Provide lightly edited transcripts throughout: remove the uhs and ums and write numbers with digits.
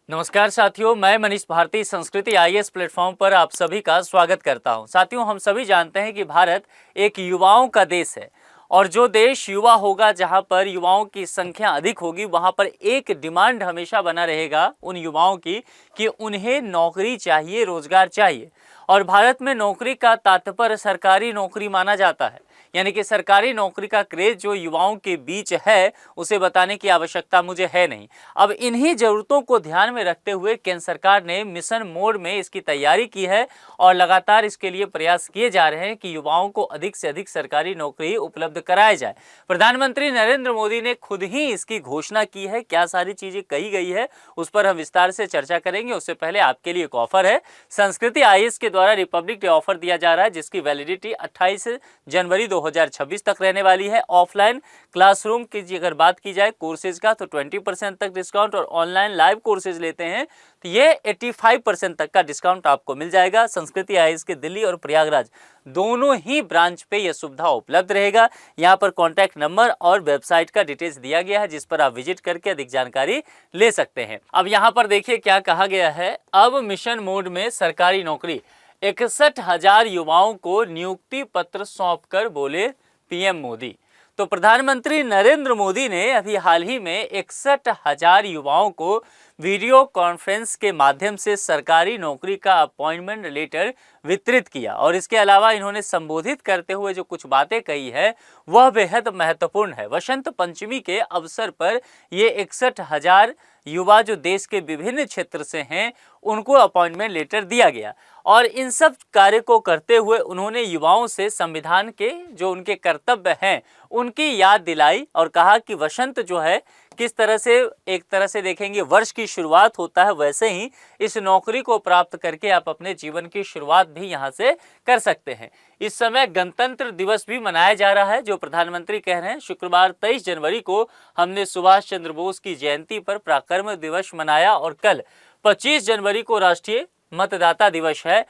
नमस्कार साथियों, मैं मनीष भारती संस्कृति आईएएस प्लेटफॉर्म पर आप सभी का स्वागत करता हूं। साथियों, हम सभी जानते हैं कि भारत एक युवाओं का देश है और जो देश युवा होगा, जहां पर युवाओं की संख्या अधिक होगी, वहां पर एक डिमांड हमेशा बना रहेगा उन युवाओं की कि उन्हें नौकरी चाहिए, रोजगार चाहिए। और भारत में नौकरी का तात्पर्य सरकारी नौकरी माना जाता है, यानी कि सरकारी नौकरी का क्रेज जो युवाओं के बीच है, उसे बताने की आवश्यकता मुझे है नहीं। अब इन्हीं जरूरतों को ध्यान में रखते हुए केंद्र सरकार ने मिशन मोड में इसकी तैयारी की है और लगातार इसके लिए प्रयास किए जा रहे हैं कि युवाओं को अधिक से अधिक सरकारी नौकरी उपलब्ध कराई जाए। प्रधानमंत्री नरेंद्र मोदी ने खुद ही इसकी घोषणा की है। क्या सारी चीजें कही गई है, उस पर हम विस्तार से चर्चा करेंगे। उससे पहले आपके लिए एक ऑफर है। संस्कृति आईएएस के द्वारा रिपब्लिक डे ऑफर दिया जा रहा है, जिसकी वैलिडिटी 28 जनवरी 2026 तक रहने वाली है। ऑफलाइन क्लासरूम की अगर बात की जाए कोर्सेज का, तो 20% तक डिस्काउंट, और ऑनलाइन लाइव कोर्सेज लेते हैं तो ये 85% तक का डिस्काउंट आपको मिल जाएगा। संस्कृति आईएएस के दिल्ली और प्रयागराज दोनों ही ब्रांच पे यह सुविधा उपलब्ध रहेगा। यहाँ पर कॉन्टैक्ट नंबर और वेबसाइट का डिटेल्स दिया गया है, जिस पर आप विजिट करके अधिक जानकारी ले सकते हैं। अब यहाँ पर देखिए क्या कहा गया है। अब मिशन मोड में सरकारी नौकरी, 61,000 युवाओं को नियुक्ति पत्र सौंपकर बोले पीएम मोदी। तो प्रधानमंत्री नरेंद्र मोदी ने अभी हाल ही में 61,000 युवाओं को वीडियो कॉन्फ्रेंस के माध्यम से सरकारी नौकरी का अपॉइंटमेंट लेटर वितरित किया। और इसके अलावा इन्होंने संबोधित करते हुए जो कुछ बातें कही है वह बेहद महत्वपूर्ण है। वसंत पंचमी के अवसर पर ये 61,000 युवा जो देश के विभिन्न क्षेत्र से हैं, उनको अपॉइंटमेंट लेटर दिया गया। और इन सब कार्य को करते हुए उन्होंने युवाओं से संविधान के जो उनके कर्तव्य हैं उनकी याद दिलाई और कहा कि वसंत जो है किस तरह से, एक तरह से देखेंगे वर्ष की शुरुआत होता है, वैसे ही इस नौकरी को प्राप्त करके आप अपने जीवन की शुरुआत भी यहाँ से कर सकते हैं। इस समय गणतंत्र दिवस भी मनाया जा रहा है, जो प्रधानमंत्री कह रहे हैं। शुक्रवार 23 जनवरी को हमने सुभाष चंद्र बोस की जयंती पर पराक्रम दिवस मनाया और कल 25 जनवरी को राष्ट्रीय मतदाता दिवस है।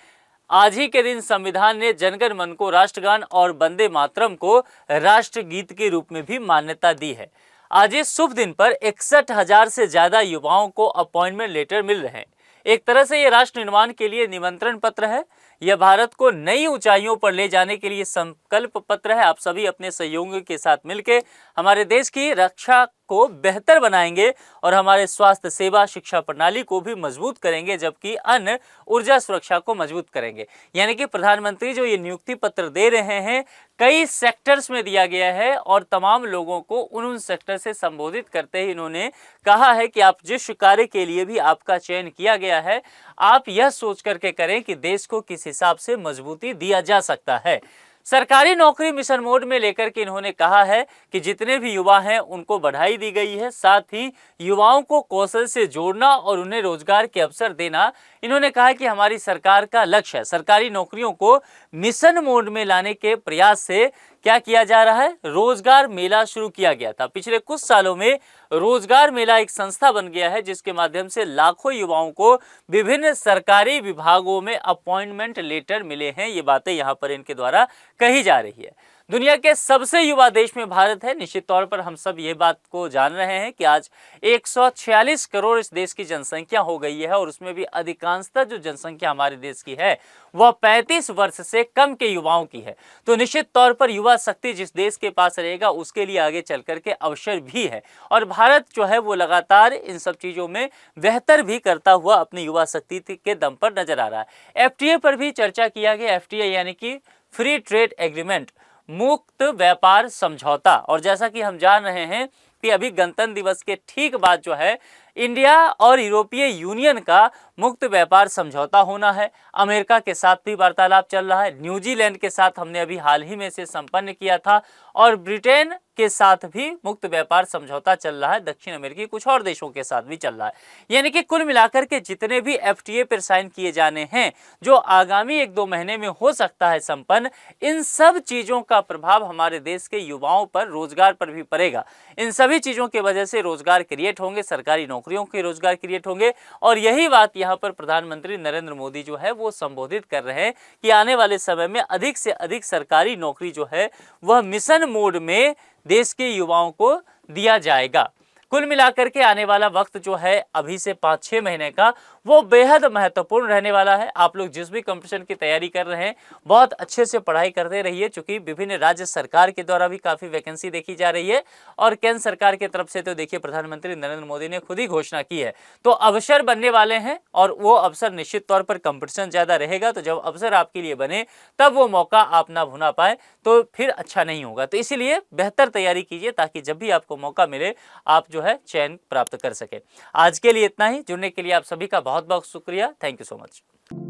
आज ही के दिन संविधान ने जनगण मन को राष्ट्रगान और वंदे मातरम को राष्ट्रगीत के रूप में भी मान्यता दी है। आज इस शुभ दिन पर 61,000 से ज्यादा युवाओं को अपॉइंटमेंट लेटर मिल रहे हैं। एक तरह से ये राष्ट्र निर्माण के लिए निमंत्रण पत्र है। यह भारत को नई ऊंचाइयों पर ले जाने के लिए संकल्प पत्र है। आप सभी अपने सहयोगियों के साथ मिलकर हमारे देश की रक्षा को बेहतर बनाएंगे और हमारे स्वास्थ्य सेवा शिक्षा प्रणाली को भी मजबूत करेंगे, जबकि अन्न ऊर्जा सुरक्षा को मजबूत करेंगे। यानी कि प्रधानमंत्री जो ये नियुक्ति पत्र दे रहे हैं, कई सेक्टर्स में दिया गया है और तमाम लोगों को उन सेक्टर से संबोधित करते ही इन्होंने कहा है कि आप जिस कार्य के लिए भी आपका चयन किया गया है, आप यह सोच करके करें कि देश को किस हिसाब से मजबूती दिया जा सकता है। सरकारी नौकरी मिशन मोड में लेकर के इन्होंने कहा है कि जितने भी युवा हैं उनको बधाई दी गई है। साथ ही युवाओं को कौशल से जोड़ना और उन्हें रोजगार के अवसर देना, इन्होंने कहा कि हमारी सरकार का लक्ष्य है। सरकारी नौकरियों को मिशन मोड में लाने के प्रयास से क्या किया जा रहा है, रोजगार मेला शुरू किया गया था। पिछले कुछ सालों में रोजगार मेला एक संस्था बन गया है, जिसके माध्यम से लाखों युवाओं को विभिन्न सरकारी विभागों में अपॉइंटमेंट लेटर मिले हैं। ये बातें यहाँ पर इनके द्वारा कही जा रही है। दुनिया के सबसे युवा देश में भारत है। निश्चित तौर पर हम सब ये बात को जान रहे हैं कि आज 146 करोड़ इस देश की जनसंख्या हो गई है और उसमें भी अधिकांशतः जो जनसंख्या हमारे देश की है वह 35 वर्ष से कम के युवाओं की है। तो निश्चित तौर पर युवा शक्ति जिस देश के पास रहेगा उसके लिए आगे चल करके अवसर भी है और भारत जो है वो लगातार इन सब चीज़ों में बेहतर भी करता हुआ अपनी युवा शक्ति के दम पर नजर आ रहा है। एफटीए पर भी चर्चा किया गया। एफटीए यानी कि फ्री ट्रेड एग्रीमेंट, मुक्त व्यापार समझौता। और जैसा कि हम जान रहे हैं कि अभी गणतंत्र दिवस के ठीक बाद जो है इंडिया और यूरोपीय यूनियन का मुक्त व्यापार समझौता होना है। अमेरिका के साथ भी वार्तालाप चल रहा है। न्यूजीलैंड के साथ हमने अभी हाल ही में से संपन्न किया था और ब्रिटेन के साथ भी मुक्त व्यापार समझौता चल रहा है। दक्षिण अमेरिकी कुछ और देशों के साथ भी चल रहा है। यानी कि कुल मिलाकर के जितने भी एफटीए पर साइन किए जाने हैं, जो आगामी 1-2 महीने में हो सकता है संपन्न, इन सब चीज़ों का प्रभाव हमारे देश के युवाओं पर, रोजगार पर भी पड़ेगा। इन सभी चीज़ों की वजह से रोजगार क्रिएट होंगे, सरकारी नौकरियों के रोजगार क्रिएट होंगे। और यही बात यहाँ पर प्रधानमंत्री नरेंद्र मोदी जो है वो संबोधित कर रहे हैं कि आने वाले समय में अधिक से अधिक सरकारी नौकरी जो है वह मिशन मोड में देश के युवाओं को दिया जाएगा। कुल मिलाकर के आने वाला वक्त जो है अभी से 5-6 महीने का, वो बेहद महत्वपूर्ण रहने वाला है। आप लोग जिस भी कंपटीशन की तैयारी कर रहे हैं बहुत अच्छे से पढ़ाई करते रहिए, क्योंकि विभिन्न राज्य सरकार के द्वारा भी काफ़ी वैकेंसी देखी जा रही है और केंद्र सरकार की तरफ से तो देखिए प्रधानमंत्री नरेंद्र मोदी ने खुद ही घोषणा की है। तो अवसर बनने वाले हैं और वो अवसर निश्चित तौर पर कंपटीशन ज़्यादा रहेगा, तो जब अवसर आपके लिए बने तब वो मौका आप ना भुना पाए तो फिर अच्छा नहीं होगा। तो इसीलिए बेहतर तैयारी कीजिए ताकि जब भी आपको मौका मिले आप जो है चयन प्राप्त कर सके। आज के लिए इतना ही। जुड़ने के लिए आप सभी का बहुत बहुत शुक्रिया। Thank you so much.